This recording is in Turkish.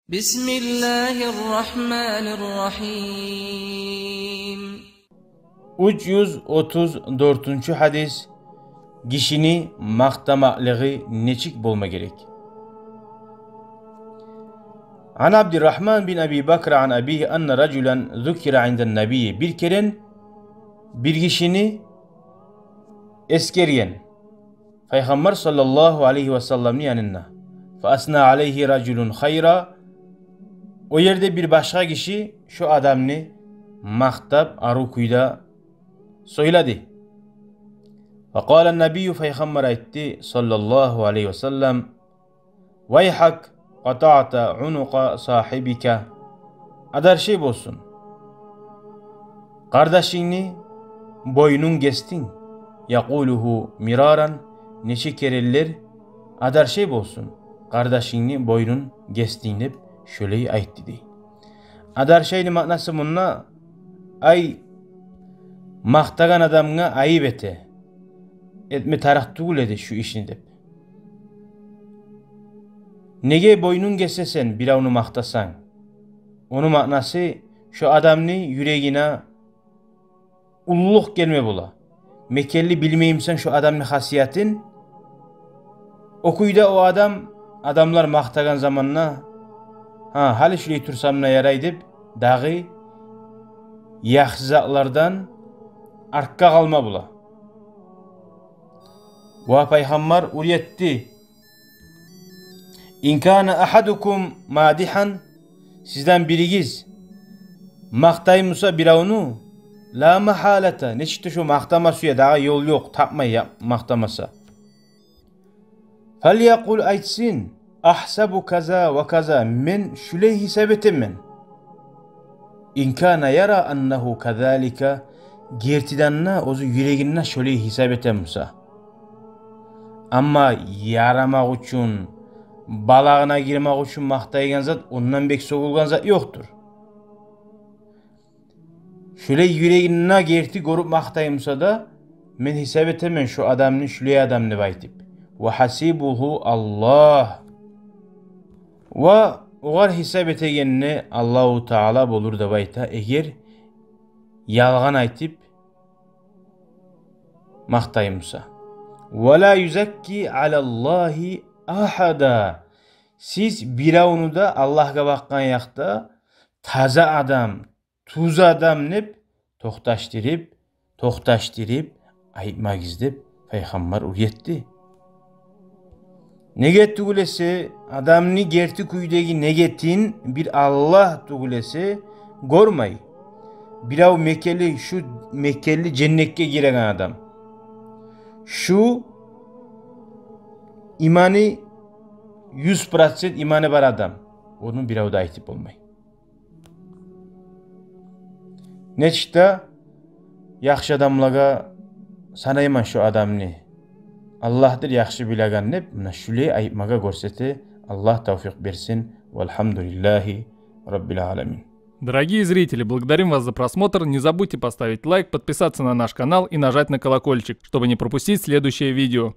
Bismillahirrahmanirrahim. 334 hadis. Kişini maqtamaklığı neçik bolma gerek? An Abdurrahman bin Abi Bakr an abihi anna raculan zukira inden nabiyyi. Bir keren bir kişini eskeriyen Peygamber sallallahu aleyhi ve sellem'in yanına. Fa asna aleyhi raculun hayra. O yerde bir başka kişi şu adamını maqtab arukuyda söyledi. Faqala nebiyyü Peygamber etti sallallahu aleyhi ve sellem vayhak qata'ta unuqa sahibika. Adar şey bolsun. Kardeşini boynun kestin. Yakuluhu miraran. Neçe kereler adar şey bolsun. Kardeşini boynun kestin deyip şöyle ayet dedi. Adar şeyin manası bununla ay maqtagan adamga ayıp ete. Etme taraq tuğuledi şu işini deyip. Nege boynun kesesen bir onu maqtasan. Onun manası şu adamını yüreğine ulluk gelme bula. Mekelli bilmeyimsen şu adamın hasiyatin. Okuyda o adamlar maqtagan zamanla hali şurayı tursamına yaray deyip dağı yaxzaklardan arkka kalma bula. Ve Peygamber uretti. İn kana ahadukum madihan, sizden birigiz maqtaymusa biravunu la mahalata, neçikte şu maqtamasuya dağı yol yok, tapmay maqtamasa. Felyakul aytsin ahsabu kaza ve kaza, men şuley hisabetim men. İn kana yara annahu kazalika, gertidanna ozu yüreğinna şuley hisabetem musa. Ama yaramak üçün, balağına girmek üçün maqtaygan zat, ondan bek soğulgan zat yoktur. Şöyle yüreğine gerti görüp maqtayımsa da men hisab etemen şu adamın şuley adamını baytip. Ve hasibuhu Allah. Ve oğar hisab etegenine Allahu Teala bolur da bayta, eğer yalgan aytip maqtayımsa. Ve la yuzakki alallahi ahada. Siz biravunu da Allah'a bakkan yakta taza adam, tuz adam nep tohtaştırıp ayıpmak izdip Peygamber uyetti. Ne get tugulesi adamını gerti kuydaki ne getin bir Allah tugulesi gormay. Birav Mekkeli cennetke giren adam. Şu imanı 100% imanı var adam. Onun birav da aytip olmay. Neçte yaxşı adamlaga sanayman şu adamını. Allah'dır yaxşı bilagan nep, mına şuley ayıpmaga görseti. Allah tavfik bersin. Velhamdülillahi Rabbil alemin. Дорогие зрители, благодарим вас за просмотр. Не забудьте поставить лайк, подписаться на наш канал и нажать на колокольчик, чтобы не пропустить следующее видео.